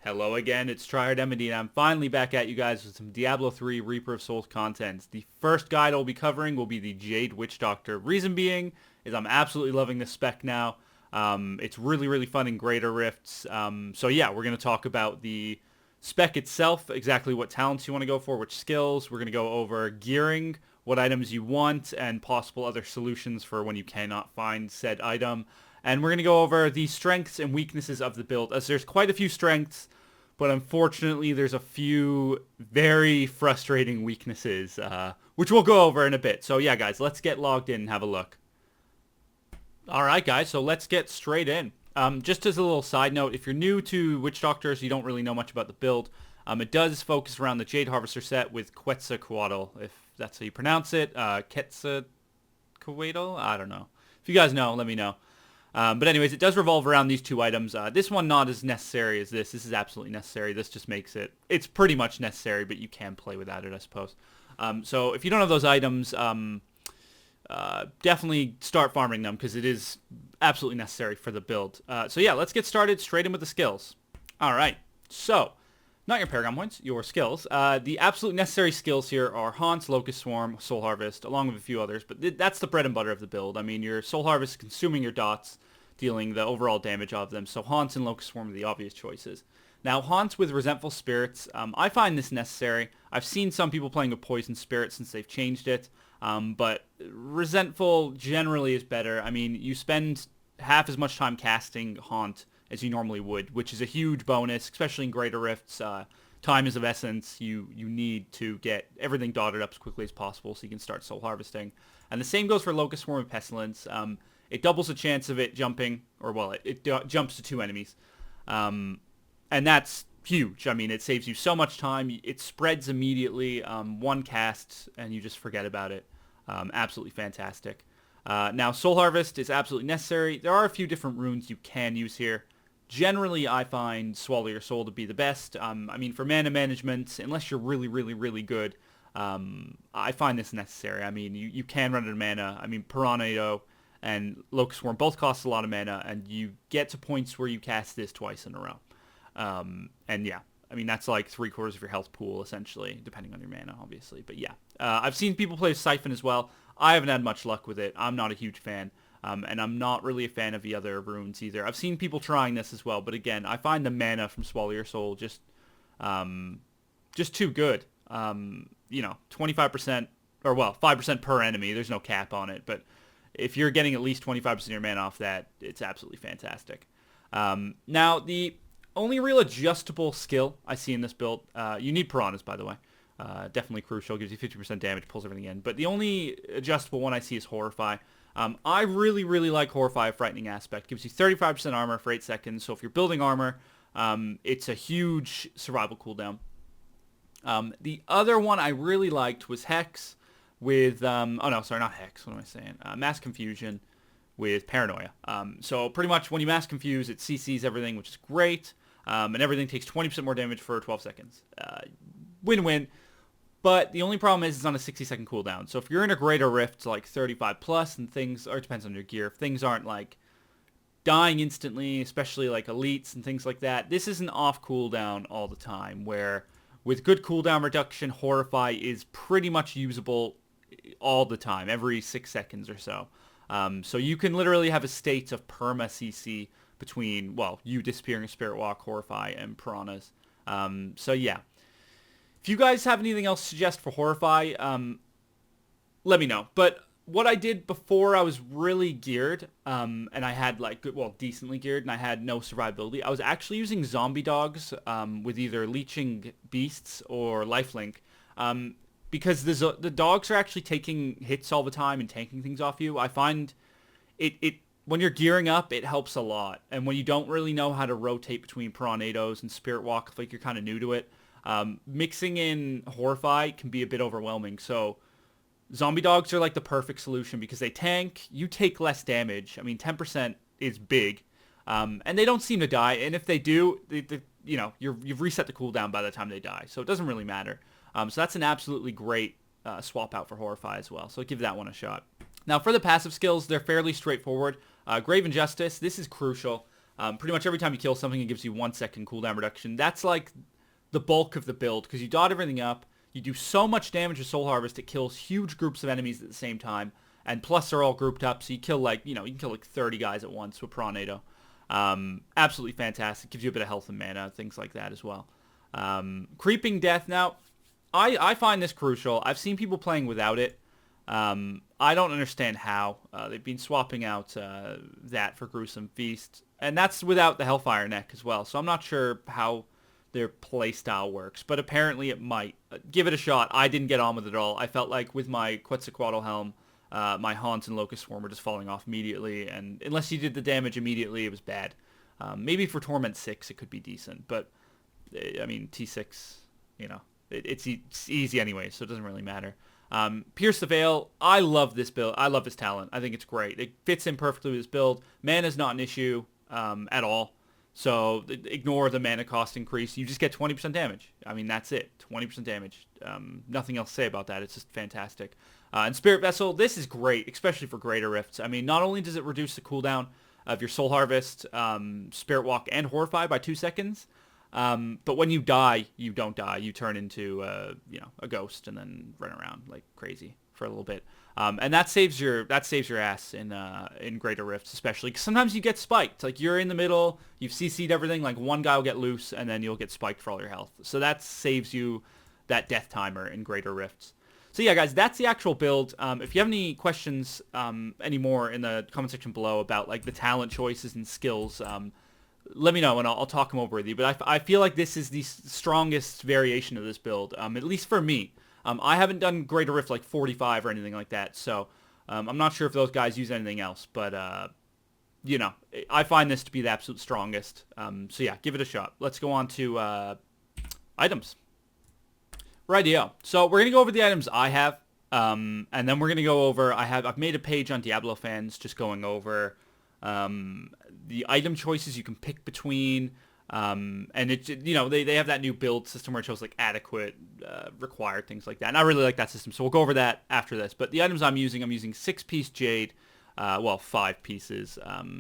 Hello again, it's TryHard and I'm finally back at you guys with some Diablo 3 Reaper of Souls content. The first guide I'll be covering will be the Jade Witch Doctor. Reason being is I'm absolutely loving this spec now. It's really fun in Greater Rifts. So yeah, we're going to talk about the spec itself, exactly what talents you want to go for, which skills. We're going to go over gearing, what items you want, and possible other solutions for when you cannot find said item. And we're going to go over the strengths and weaknesses of the build, as there's quite a few strengths, but unfortunately there's a few very frustrating weaknesses, which we'll go over in a bit. So yeah, guys, let's get logged in and have a look. Alright, guys, so let's get straight in. Just as a little side note, if you're new to Witch Doctors, you don't really know much about the build, it does focus around the Jade Harvester set with Quetzalcoatl, if that's how you pronounce it. Quetzalcoatl? I don't know. If you guys know, let me know. But anyways, it does revolve around these two items. This one not as necessary as this. This is absolutely necessary. This just makes it... It's pretty much necessary, but you can play without it, I suppose. So if you don't have those items, definitely start farming them, because it is absolutely necessary for the build. So yeah, let's get started straight in with the skills. Alright, so... Not your Paragon points, your skills. The absolute necessary skills here are Haunt, Locust Swarm, Soul Harvest, along with a few others, but that's the bread and butter of the build. I mean, your Soul Harvest is consuming your dots, dealing the overall damage of them, so Haunt and Locust Swarm are the obvious choices. Now, Haunt with Resentful Spirits, I find this necessary. I've seen some people playing with Poison Spirit since they've changed it, but Resentful generally is better. I mean, you spend half as much time casting Haunt as you normally would, which is a huge bonus, especially in Greater Rifts. Time is of essence. You need to get everything dotted up as quickly as possible so you can start soul harvesting. And the same goes for Locust Swarm and Pestilence. It doubles the chance of it jumping, or well, it jumps to 2 enemies. And that's huge. I mean, it saves you so much time. It spreads immediately, one cast, and you just forget about it. Absolutely fantastic. Now, Soul Harvest is absolutely necessary. There are a few different runes you can use here. Generally, I find Swallow Your Soul to be the best. I mean, for mana management, unless you're really good, I find this necessary. I mean, you can run out of mana. I mean, Piranha and Locust Swarm both cost a lot of mana, and you get to points where you cast this twice in a row. And yeah, I mean, that's like 3/4 of your health pool, essentially, depending on your mana, obviously. But yeah, I've seen people play Siphon as well. I haven't had much luck with it. I'm not a huge fan. And I'm not really a fan of the other runes either. I've seen people trying this as well, but again, I find the mana from Swallow Your Soul just too good. You know, 25%, or well, 5% per enemy. There's no cap on it, but if you're getting at least 25% of your mana off that, it's absolutely fantastic. Now, the only real adjustable skill I see in this build, you need Piranhas, by the way. Definitely crucial, gives you 50% damage, pulls everything in. But the only adjustable one I see is Horrify. I really like Horrify, a frightening aspect. Gives you 35% armor for 8 seconds, so if you're building armor, it's a huge survival cooldown. The other one I really liked was Hex with, oh no, sorry, not Hex, what am I saying? Mass Confusion with Paranoia. So pretty much when you Mass Confuse, it CCs everything, which is great, and everything takes 20% more damage for 12 seconds. Win-win. But the only problem is it's on a 60-second cooldown. So if you're in a Greater Rift, like 35 plus, and things, or it depends on your gear, if things aren't like dying instantly, especially like elites and things like that, this is an off cooldown all the time, where with good cooldown reduction, Horrify is pretty much usable all the time, every 6 seconds or so. So you can literally have a state of perma CC between, well, you disappearing a Spirit Walk, Horrify, and Piranhas. So yeah. If you guys have anything else to suggest for Horrify, let me know. But what I did before I was really geared, and I had like, well, decently geared, and I had no survivability, I was actually using zombie dogs with either leeching beasts or lifelink, because the dogs are actually taking hits all the time and tanking things off you. I find it when you're gearing up, it helps a lot. And when you don't really know how to rotate between Piranhados and Spirit Walk, like you're kind of new to it, mixing in Horrify can be a bit overwhelming. So zombie dogs are like the perfect solution because they tank, you take less damage. I mean, 10% is big, and they don't seem to die. And if they do, you know, you've reset the cooldown by the time they die, so it doesn't really matter. So that's an absolutely great swap out for Horrify as well. So give that one a shot. Now for the passive skills, they're fairly straightforward. Grave Injustice, this is crucial. Pretty much every time you kill something, it gives you 1 second cooldown reduction. That's like the bulk of the build, because you dot everything up. You do so much damage with Soul Harvest, it kills huge groups of enemies at the same time. And plus, they're all grouped up, so you kill like, you can kill like 30 guys at once with Pronado. Absolutely fantastic. Gives you a bit of health and mana, things like that as well. Creeping Death. Now, I find this crucial. I've seen people playing without it. I don't understand how. They've been swapping out that for Gruesome Feast. And that's without the Hellfire Neck as well. So I'm not sure how their playstyle works. But apparently it might. Give it a shot. I didn't get on with it at all. I felt like with my Quetzalcoatl Helm, my Haunt and Locust Swarm were just falling off immediately. And unless you did the damage immediately, it was bad. Maybe for Torment 6 it could be decent. But, I mean, T6, it's easy anyway, so it doesn't really matter. Pierce the Veil, I love this build. I love this talent. I think it's great. It fits in perfectly with this build. Mana's not an issue at all. So ignore the mana cost increase. You just get 20% damage. I mean, that's it. 20% damage. Nothing else to say about that. It's just fantastic. And Spirit Vessel, this is great, especially for Greater Rifts. I mean, not only does it reduce the cooldown of your Soul Harvest, Spirit Walk, and Horrify by 2 seconds, but when you die, you don't die. You turn into, a ghost and then run around like crazy for a little bit. And that saves your ass in Greater Rifts, especially because sometimes you get spiked. Like you're in the middle, you've CC'd everything. Like one guy will get loose, and then you'll get spiked for all your health. So that saves you that death timer in Greater Rifts. So yeah, guys, that's the actual build. If you have any questions anymore in the comment section below about like the talent choices and skills, let me know and I'll talk them over with you. But I feel like this is the strongest variation of this build, at least for me. I haven't done Greater Rift like 45 or anything like that, so I'm not sure if those guys use anything else. But, I find this to be the absolute strongest. So yeah, give it a shot. Let's go on to items. Rightio. So we're going to go over the items I have, and then we're going to go over, I've made a page on Diablo fans just going over the item choices you can pick between, and they have that new build system where it shows like adequate, required, things like that. And I really like that system, so we'll go over that after this. But the items I'm using 6-piece Jade, 5 pieces.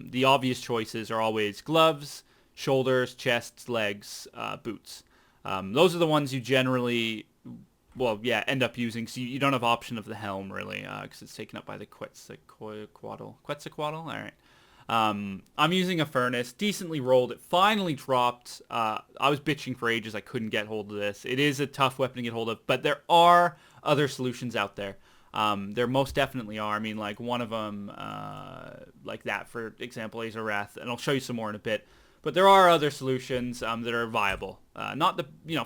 The obvious choices are always gloves, shoulders, chests, legs, boots. Those are the ones you generally, end up using. So you don't have option of the helm really, because it's taken up by the Quetzalcoatl. All right. I'm using a furnace, decently rolled. It finally dropped. I was bitching for ages. I couldn't get hold of this. It is a tough weapon to get hold of, but there are other solutions out there. There most definitely are. I mean, like one of them, like that, for example, Azer Wrath, and I'll show you some more in a bit. But there are other solutions that are viable.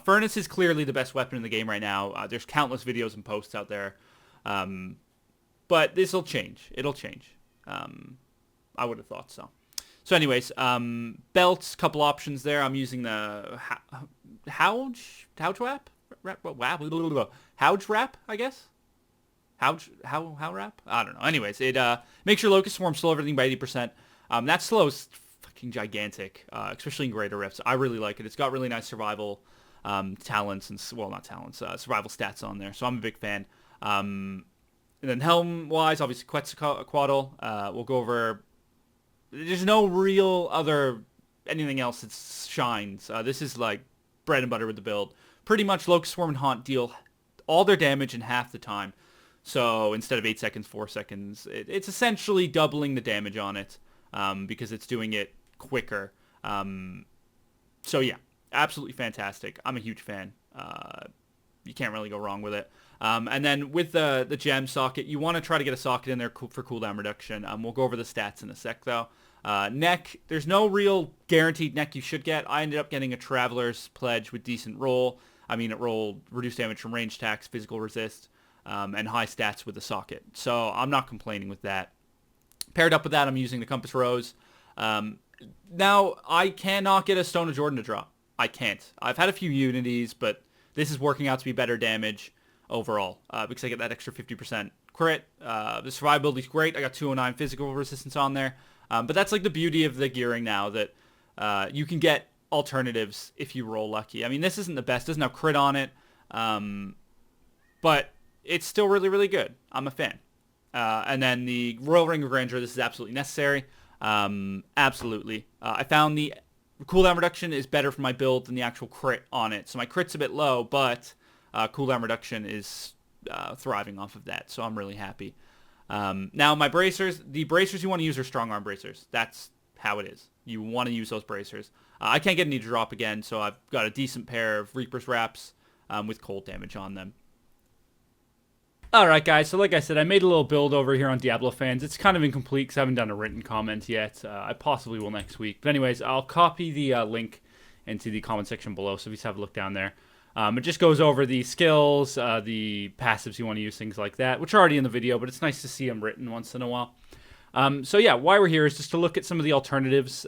Furnace is clearly the best weapon in the game right now. There's countless videos and posts out there. But this will change. It'll change. I would have thought so. So anyways, belts, couple options there. I'm using the Houge wrap? Houge wrap, I guess? How wrap? I don't know. Anyways, it makes your Locust Swarm slow everything by 80%. That slows fucking gigantic, especially in Greater Rifts. I really like it. It's got really nice survival talents and, survival stats on there. So I'm a big fan. And then helm-wise, obviously Quetzalcoatl. We'll go over. There's no real anything else that shines. This is like bread and butter with the build. Pretty much Locust Swarm and Haunt deal all their damage in half the time. So instead of 8 seconds, 4 seconds. It's essentially doubling the damage on it, because it's doing it quicker. So yeah, absolutely fantastic. I'm a huge fan. You can't really go wrong with it. And then with the gem socket, you want to try to get a socket in there for cooldown reduction. We'll go over the stats in a sec, though. Neck, there's no real guaranteed neck you should get. I ended up getting a Traveler's Pledge with decent roll. I mean, it rolled reduced damage from range attacks, physical resist, and high stats with the socket. So I'm not complaining with that. Paired up with that, I'm using the Compass Rose. Now, I cannot get a Stone of Jordan to drop. I can't. I've had a few Unities, but this is working out to be better damage overall, because I get that extra 50% crit. The survivability is great. I got 209 physical resistance on there. But that's like the beauty of the gearing now, that you can get alternatives if you roll lucky. I mean, this isn't the best. It doesn't have crit on it. But it's still really, really good. I'm a fan. And then the Royal Ring of Grandeur, this is absolutely necessary. Absolutely. I found the cooldown reduction is better for my build than the actual crit on it. So my crit's a bit low, but cooldown reduction is thriving off of that. So I'm really happy. Now my bracers, the bracers you want to use are strong arm bracers. That's how it is. You want to use those bracers. I can't get any to drop again, so I've got a decent pair of Reaper's Wraps with cold damage on them. Alright guys, so like I said, I made a little build over here on Diablo Fans. It's kind of incomplete because I haven't done a written comment yet. I possibly will next week. But anyways, I'll copy the link into the comment section below, so just have a look down there. It just goes over the skills, the passives you want to use, things like that, which are already in the video, but it's nice to see them written once in a while. So yeah, why we're here is just to look at some of the alternatives.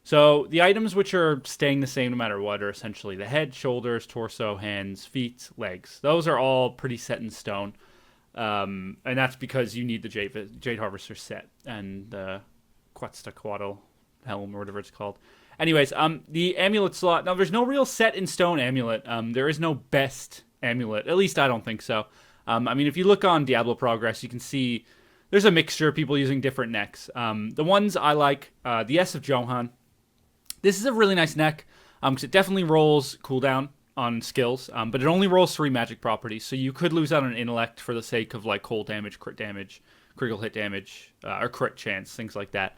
So the items which are staying the same no matter what are essentially the head, shoulders, torso, hands, feet, legs. Those are all pretty set in stone. And that's because you need the Jade Harvester set and the Quetzalcoatl helm or whatever it's called. Anyways, the amulet slot. Now, there's no real set in stone amulet. There is no best amulet. At least I don't think so. I mean, if you look on Diablo Progress, you can see there's a mixture of people using different necks. The ones I like, the S of Johann. This is a really nice neck because it definitely rolls cooldown on skills, but it only rolls 3 magic properties, so you could lose out on intellect for the sake of like cold damage, critical hit damage, or crit chance, things like that.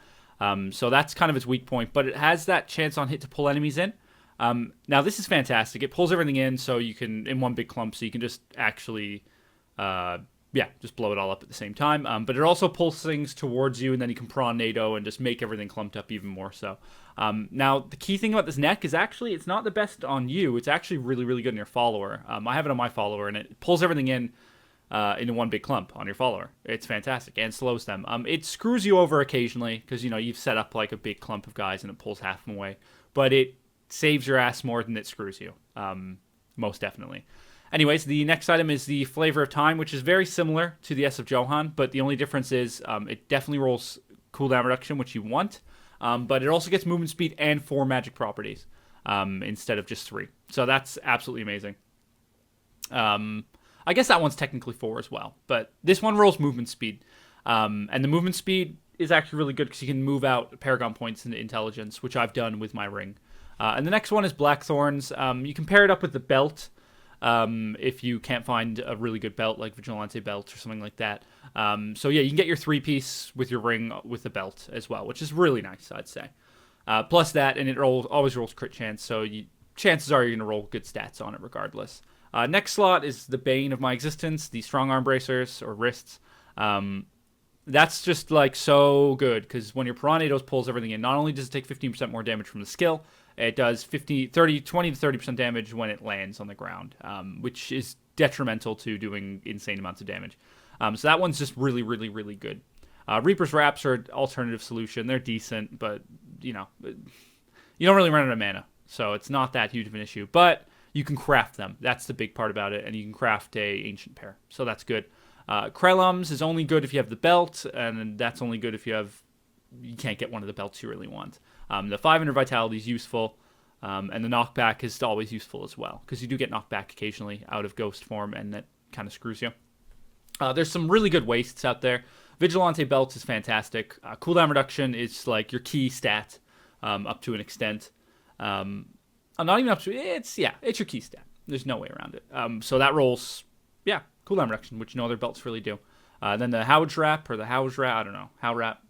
So that's kind of its weak point, but it has that chance on hit to pull enemies in. Now this is fantastic. It pulls everything in, so you can in one big clump, so you can just actually just blow it all up at the same time. But it also pulls things towards you, and then you can prawn NATO and just make everything clumped up even more so. Now, the key thing about this neck is actually it's not the best on you. It's actually really, really good on your follower. I have it on my follower, and it pulls everything in into one big clump on your follower. It's fantastic and slows them. It screws you over occasionally because, you've set up like a big clump of guys and it pulls half of them away. But it saves your ass more than it screws you, most definitely. Anyways, the next item is the Flavor of Time, which is very similar to the S of Johann, but the only difference is it definitely rolls cooldown reduction, which you want, but it also gets movement speed and 4 magic properties instead of just 3. So that's absolutely amazing. I guess that one's technically 4 as well, but this one rolls movement speed, and the movement speed is actually really good because you can move out Paragon points into intelligence, which I've done with my ring. And the next one is Blackthorns. You can pair it up with the belt. If you can't find a really good belt like Vigilante belt or something like that. So yeah, you can get your 3-piece with your ring with the belt as well, which is really nice, I'd say. Plus that, and it always rolls crit chance, so chances are you're going to roll good stats on it regardless. Next slot is the bane of my existence, the strong arm bracers or wrists. That's just like so good because when your Piranhados pulls everything in, not only does it take 15% more damage from the skill, it does 20 to 30% damage when it lands on the ground, which is detrimental to doing insane amounts of damage. So that one's just really, really, really good. Reaper's Wraps are an alternative solution. They're decent, but, you don't really run out of mana, so it's not that huge of an issue. But you can craft them. That's the big part about it, and you can craft a Ancient Pair, so that's good. Krellums is only good if you have the belt, and that's only good if you can't get one of the belts you really want. The 500 Vitality is useful, and the knockback is always useful as well, because you do get knocked back occasionally out of ghost form, and that kind of screws you. There's some really good wastes out there. Vigilante belt is fantastic. Cooldown reduction is like your key stat up to an extent. Not even up to, it's your key stat. There's no way around it. So that rolls, cooldown reduction, which no other belts really do. Then the Howage Wrap, or the Howage Wrap, I don't know. How Wrap,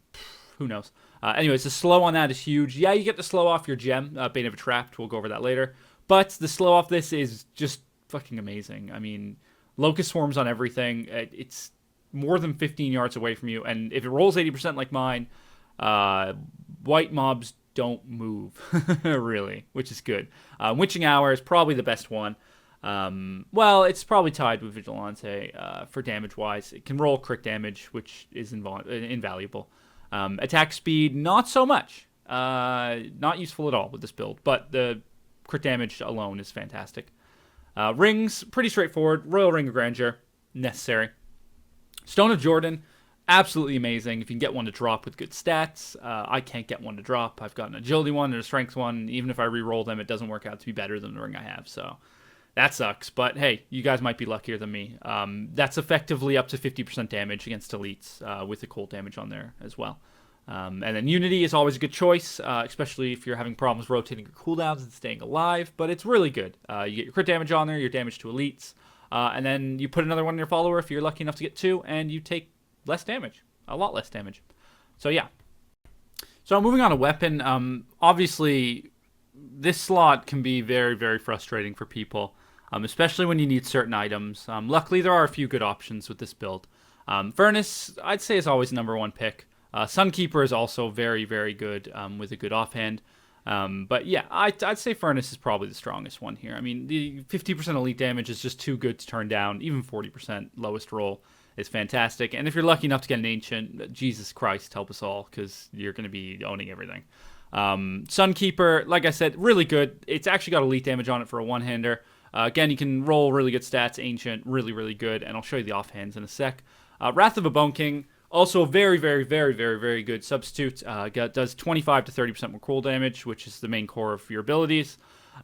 who knows. Anyways, the slow on that is huge. Yeah, you get the slow off your gem, Bane of a Trapped. We'll go over that later. But the slow off this is just fucking amazing. I mean, Locust Swarms on everything. It's more than 15 yards away from you. And if it rolls 80% like mine, white mobs don't move, really, which is good. Witching Hour is probably the best one. Well, it's probably tied with Vigilante for damage-wise. It can roll crit damage, which is invaluable. Attack speed, not so much. Not useful at all with this build, but the crit damage alone is fantastic. Rings, pretty straightforward. Royal Ring of Grandeur, necessary. Stone of Jordan, absolutely amazing. If you can get one to drop with good stats. I can't get one to drop. I've got an agility one and a strength one. Even if I re-roll them, it doesn't work out to be better than the ring I have, so that sucks. But hey, you guys might be luckier than me. That's effectively up to 50% damage against elites with the cold damage on there as well. And then Unity is always a good choice, especially if you're having problems rotating your cooldowns and staying alive. But it's really good. You get your crit damage on there, your damage to elites, and then you put another one on your follower if you're lucky enough to get 2, and you take less damage, a lot less damage. So yeah. So moving on to weapon, obviously this slot can be very, very frustrating for people, especially when you need certain items. Luckily, there are a few good options with this build. Furnace, I'd say, is always the number 1 pick. Sunkeeper is also very, very good with a good offhand. But yeah, I'd say Furnace is probably the strongest one here. I mean, the 50% elite damage is just too good to turn down. Even 40% lowest roll is fantastic. And if you're lucky enough to get an Ancient, Jesus Christ, help us all, because you're going to be owning everything. Sunkeeper, like I said, really good. It's actually got elite damage on it for a one-hander. Again, you can roll really good stats. Ancient, really, really good. And I'll show you the offhands in a sec. Wrath of a Bone King, also very, very, very, very, very good substitute. Does 25 to 30% more cool damage, which is the main core of your abilities.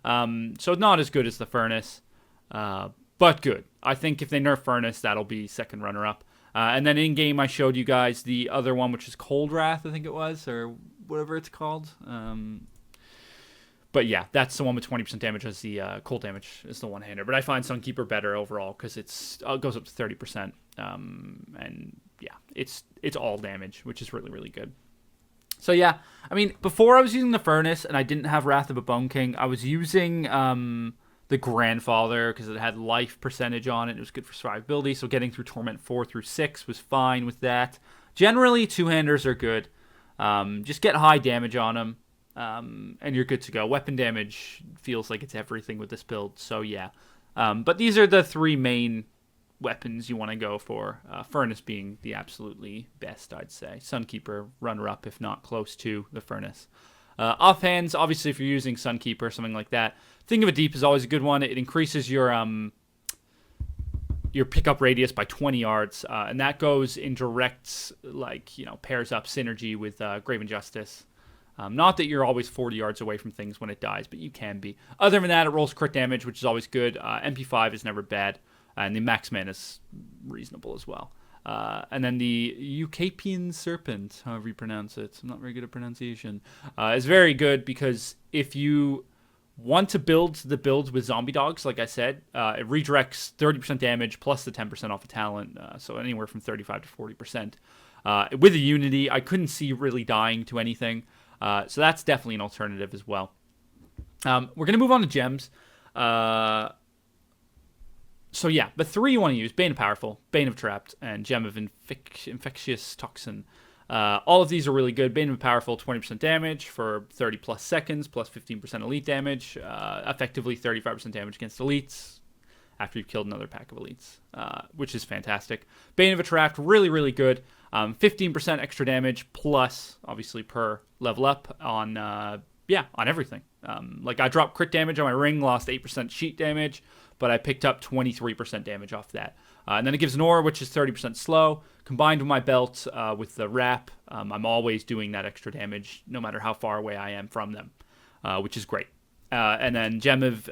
So not as good as the Furnace, but good. I think if they nerf Furnace, that'll be second runner-up. And then in-game, I showed you guys the other one, which is Cold Wrath, I think it was, or whatever it's called. But yeah, that's the one with 20% damage as the cold damage is the one-hander. But I find Sunkeeper better overall because it goes up to 30%. And yeah, it's all damage, which is really, really good. So yeah, I mean, before I was using the Furnace and I didn't have Wrath of a Bone King, I was using the Grandfather because it had life percentage on it. It was good for survivability, so getting through Torment 4 through 6 was fine with that. Generally, two-handers are good. Just get high damage on them, and you're good to go. Weapon damage feels like it's everything with this build, so yeah. But these are the 3 main weapons you want to go for. Furnace being the absolutely best, I'd say. Sunkeeper, runner-up, if not close to the Furnace. Offhands, obviously, if you're using Sunkeeper, something like that. Think of a Deep is always a good one. It increases your pickup radius by 20 yards, and that goes in direct, pairs up synergy with Graven Justice. Not that you're always 40 yards away from things when it dies, but you can be. Other than that, it rolls crit damage, which is always good. MP5 is never bad, and the max mana is reasonable as well. And then the Eucapian Serpent, however you pronounce it, I'm not very good at pronunciation, is very good because if you want to build the builds with zombie dogs, like I said, it redirects 30% damage plus the 10% off of talent, so anywhere from 35 to 40%. With the Unity, I couldn't see really dying to anything, so that's definitely an alternative as well. We're going to move on to gems. So yeah, the 3 you want to use: Bane of Powerful, Bane of Trapped, and Gem of Infectious Toxin. All of these are really good. Bane of Powerful, 20% damage for 30 plus seconds, plus 15% elite damage. Effectively 35% damage against elites after you've killed another pack of elites, which is fantastic. Bane of a Trapped, really, really good. 15% extra damage plus, obviously, per level up on everything. I dropped crit damage on my ring, lost 8% sheet damage, but I picked up 23% damage off that. And then it gives an aura, which is 30% slow. Combined with my belt with the wrap, I'm always doing that extra damage, no matter how far away I am from them, which is great. And then Gem of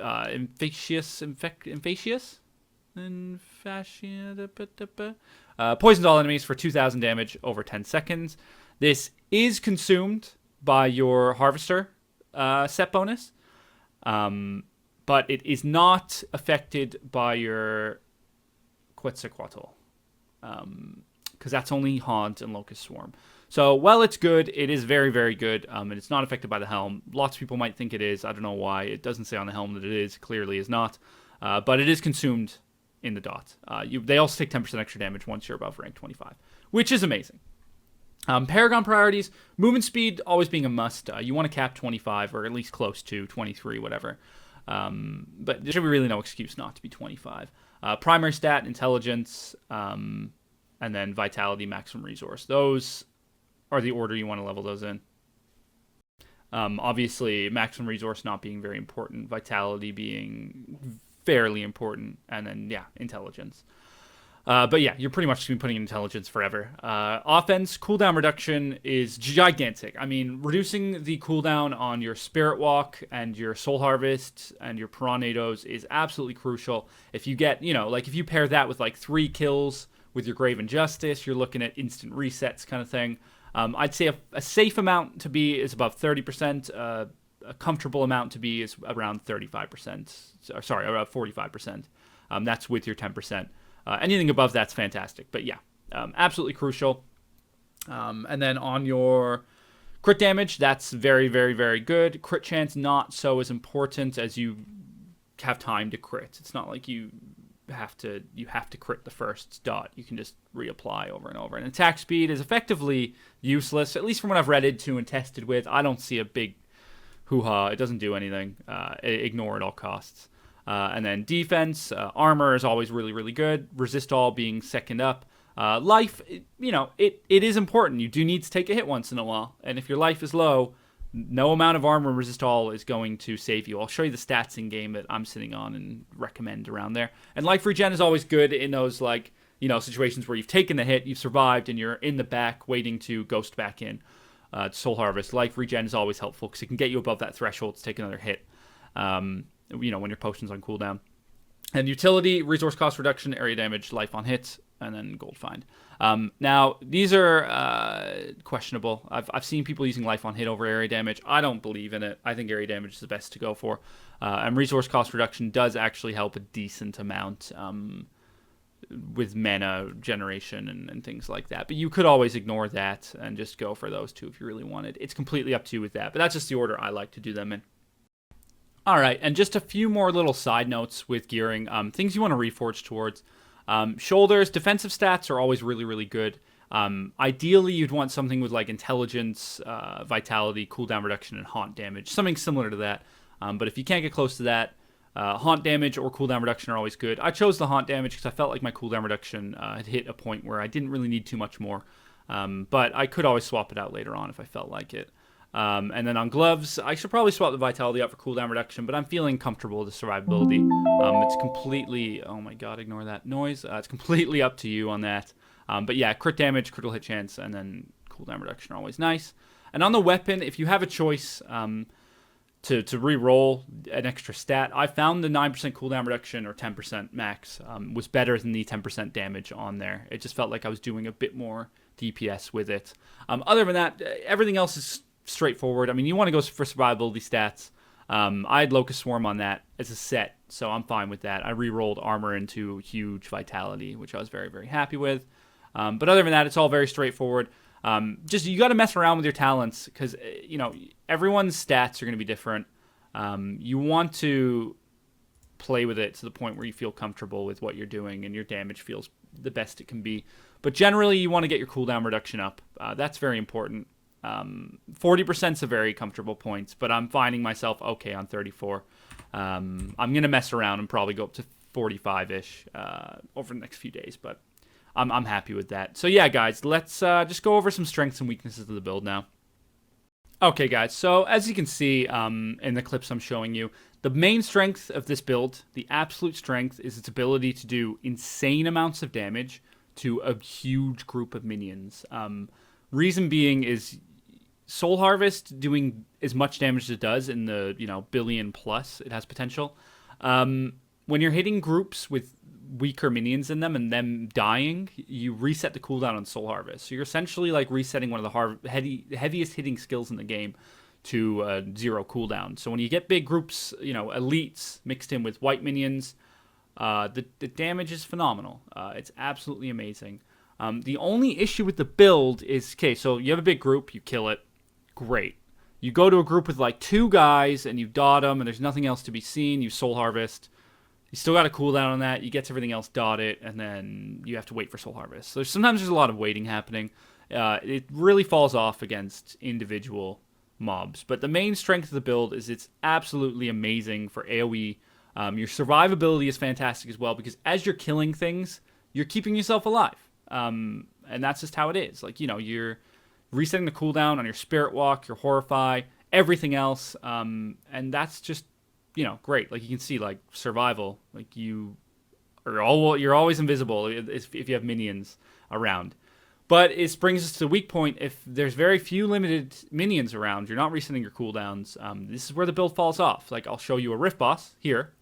poisons all enemies for 2,000 damage over 10 seconds. This is consumed by your Harvester set bonus, but it is not affected by your Quetzalcoatl, because that's only Haunt and Locust Swarm. So, while it's good, it is very, very good, and it's not affected by the helm. Lots of people might think it is. I don't know why. It doesn't say on the helm that it is. Clearly is not. But it is consumed in the dot. They also take 10% extra damage once you're above rank 25, which is amazing. Paragon priorities, movement speed always being a must. You want to cap 25 or at least close to 23, whatever. But there should be really no excuse not to be 25. Primary stat, intelligence, and then vitality, maximum resource. Those are the order you want to level those in. Obviously, maximum resource not being very important, vitality being fairly important, and then, intelligence. But yeah, you're pretty much just going to be putting in intelligence forever. Offense, cooldown reduction is gigantic. I mean, reducing the cooldown on your Spirit Walk and your Soul Harvest and your Piranados is absolutely crucial. If you get, if you pair that with 3 kills with your Graven Justice, you're looking at instant resets kind of thing. I'd say a safe amount to be is above 30%. A comfortable amount to be is around 35%. Sorry, around 45%. That's with your 10%. Anything above that's fantastic. But yeah, absolutely crucial. And then on your crit damage, that's very, very, very good. Crit chance, not so as important as you have time to crit. It's not like you have to crit the first dot. You can just reapply over and over. And attack speed is effectively useless, at least from what I've read into and tested with. I don't see a big hoo-ha. It doesn't do anything. Ignore at all costs. And then defense, armor is always really, really good. Resist all being second up. Life, it is important. You do need to take a hit once in a while. And if your life is low, no amount of armor and resist all is going to save you. I'll show you the stats in game that I'm sitting on and recommend around there. And life regen is always good in those situations where you've taken the hit, you've survived, and you're in the back waiting to ghost back in. Soul Harvest. Life regen is always helpful because it can get you above that threshold to take another hit. When your potion's on cooldown. And utility, resource cost reduction, area damage, life on hits, and then gold find. Now, these are questionable. I've seen people using life on hit over area damage. I don't believe in it. I think area damage is the best to go for. And resource cost reduction does actually help a decent amount with mana generation and things like that. But you could always ignore that and just go for those two if you really wanted. It's completely up to you with that. But that's just the order I like to do them in. All right, and just a few more little side notes with gearing. Things you want to reforge towards. Shoulders, defensive stats are always really, really good. Ideally, you'd want something with like intelligence, vitality, cooldown reduction, and haunt damage. Something similar to that. But if you can't get close to that, haunt damage or cooldown reduction are always good. I chose the haunt damage because I felt like my cooldown reduction had hit a point where I didn't really need too much more. But I could always swap it out later on if I felt like it. And then on gloves, I should probably swap the vitality out for cooldown reduction, but I'm feeling comfortable with the survivability. It's completely, oh my god, ignore that noise. It's completely up to you on that. But yeah, crit damage, critical hit chance, and then cooldown reduction are always nice. And on the weapon, if you have a choice to re-roll an extra stat, I found the 9% cooldown reduction or 10% max was better than the 10% damage on there. It just felt like I was doing a bit more DPS with it. Other than that, everything else is straightforward. I mean, you want to go for survivability stats. I had Locust Swarm on that as a set, so I'm fine with that. I re-rolled armor into huge vitality, which I was very, very happy with. But other than that, it's all very straightforward. Just you got to mess around with your talents because everyone's stats are going to be different. You want to play with it to the point where you feel comfortable with what you're doing and your damage feels the best it can be. But generally, you want to get your cooldown reduction up. That's very important. 40% is a very comfortable point, but I'm finding myself okay on 34. I'm going to mess around and probably go up to 45-ish over the next few days, but I'm happy with that. So yeah, guys, let's just go over some strengths and weaknesses of the build now. Okay, guys, so as you can see in the clips I'm showing you, the main strength of this build, the absolute strength, is its ability to do insane amounts of damage to a huge group of minions. Reason being is Soul Harvest doing as much damage as it does in the billion plus, it has potential. When you're hitting groups with weaker minions in them and them dying, you reset the cooldown on Soul Harvest. So you're essentially like resetting one of the heaviest hitting skills in the game to 0 cooldown. So when you get big groups, elites mixed in with white minions, the damage is phenomenal. It's absolutely amazing. The only issue with the build is, okay, so you have a big group, you kill it, great. You go to a group with like 2 guys and you dot them and there's nothing else to be seen, you Soul Harvest. You still got a cooldown on that, you get to everything else, dot it, and then you have to wait for Soul Harvest. So sometimes there's a lot of waiting happening. It really falls off against individual mobs. But the main strength of the build is it's absolutely amazing for AoE. Your survivability is fantastic as well because as you're killing things, you're keeping yourself alive. And that's just how it is. Like, you're resetting the cooldown on your Spirit Walk, your Horrify, everything else. And that's just, great. Like, you can see, like, survival. Like, you're always invisible if you have minions around. But it brings us to the weak point. If there's very few limited minions around, you're not resetting your cooldowns. This is where the build falls off. Like, I'll show you a Rift Boss here.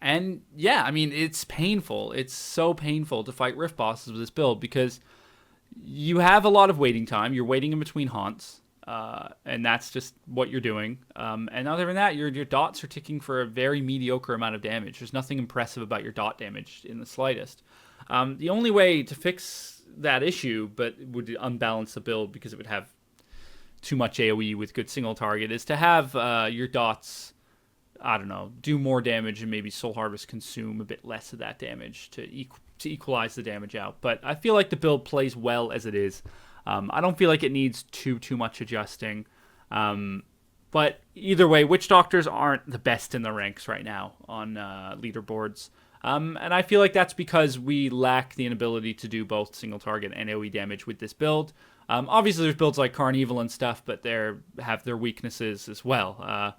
And yeah, I mean, it's painful. It's so painful to fight Rift Bosses with this build because you have a lot of waiting time. You're waiting in between haunts, and that's just what you're doing. And other than that, your dots are ticking for a very mediocre amount of damage. There's nothing impressive about your dot damage in the slightest. The only way to fix that issue, but would unbalance the build because it would have too much AoE with good single target, is to have your dots, I don't know, do more damage and maybe Soul Harvest consume a bit less of that damage to equalize the damage out. But I feel like the build plays well as it is. I don't feel like it needs too much adjusting. But either way, Witch Doctors aren't the best in the ranks right now on leaderboards. And I feel like that's because we lack the inability to do both single target and AoE damage with this build. Obviously, there's builds like Carnival and stuff, but they have their weaknesses as well.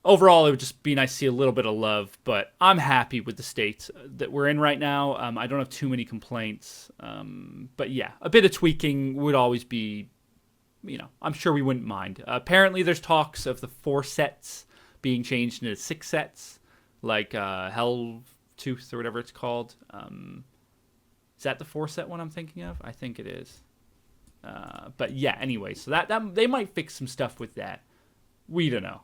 Overall, it would just be nice to see a little bit of love, but I'm happy with the state that we're in right now. I don't have too many complaints. But yeah, a bit of tweaking would always be, I'm sure we wouldn't mind. Apparently, there's talks of the 4 sets being changed into 6 sets, like Helltooth or whatever it's called. Is that the 4-set one I'm thinking of? I think it is. But yeah, anyway, so that they might fix some stuff with that. We don't know.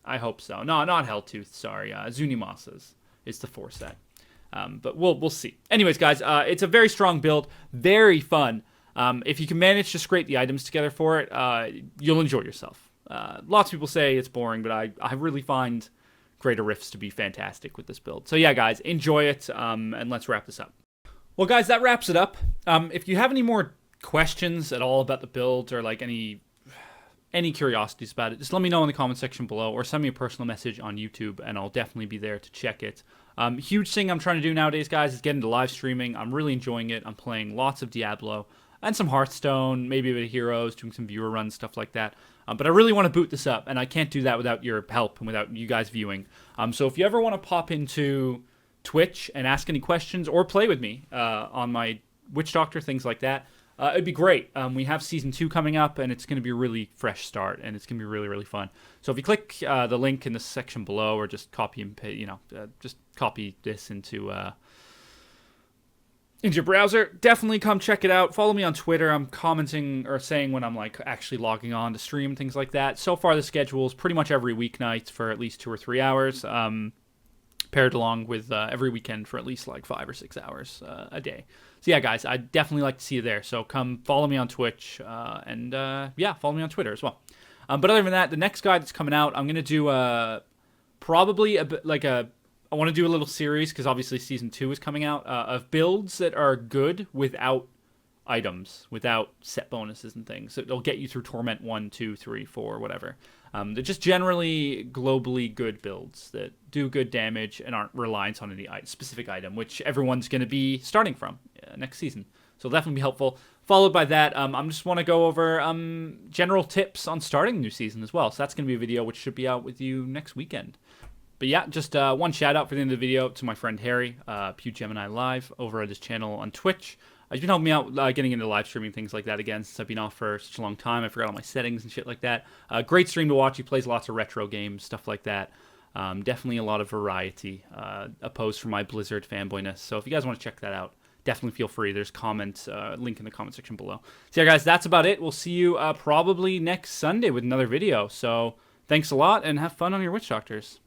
I hope so. No, not Helltooth. Sorry, Zunimasa's is the 4-set. But we'll see. Anyways, guys, it's a very strong build, very fun. If you can manage to scrape the items together for it, you'll enjoy yourself. Lots of people say it's boring, but I really find Greater Rifts to be fantastic with this build. So yeah, guys, enjoy it, and let's wrap this up. Well, guys, that wraps it up. If you have any more questions at all about the build or like any curiosities about it, just let me know in the comment section below or send me a personal message on YouTube and I'll definitely be there to check it. Huge thing I'm trying to do nowadays, guys, is get into live streaming. I'm really enjoying it. I'm playing lots of Diablo and some Hearthstone, maybe a bit of Heroes, doing some viewer runs, stuff like that. But I really want to boot this up, and I can't do that without your help and without you guys viewing. So if you ever want to pop into Twitch and ask any questions or play with me on my Witch Doctor, things like that, it'd be great. We have Season 2 coming up, and it's going to be a really fresh start, and it's going to be really, really fun. So if you click the link in the section below or just copy and paste, just copy this into your browser, definitely come check it out. Follow me on Twitter. I'm commenting or saying when I'm like actually logging on to stream, things like that. So far, the schedule is pretty much every weeknight for at least 2 or 3 hours, paired along with every weekend for at least like 5 or 6 hours a day. So yeah, guys, I'd definitely like to see you there. So come follow me on Twitch, and yeah, follow me on Twitter as well. But other than that, the next guide that's coming out, I'm going to do probably a bit like I want to do a little series, because obviously Season 2 is coming out, of builds that are good without items, without set bonuses and things. So it'll get you through Torment 1, 2, 3, 4, whatever. They're just generally globally good builds that do good damage and aren't reliant on any specific item, which everyone's going to be starting from next season. So it'll definitely be helpful. Followed by that, I just want to go over general tips on starting a new season as well. So that's going to be a video which should be out with you next weekend. But yeah, just one shout out for the end of the video to my friend Harry, PewGeminiLive, over at his channel on Twitch. He's been helping me out getting into live streaming, things like that again, since I've been off for such a long time. I forgot all my settings and shit like that. Great stream to watch. He plays lots of retro games, stuff like that. Definitely a lot of variety, opposed from my Blizzard fanboyness. So if you guys want to check that out, definitely feel free. There's link in the comment section below. So yeah, guys, that's about it. We'll see you probably next Sunday with another video. So thanks a lot, and have fun on your Witch Doctors.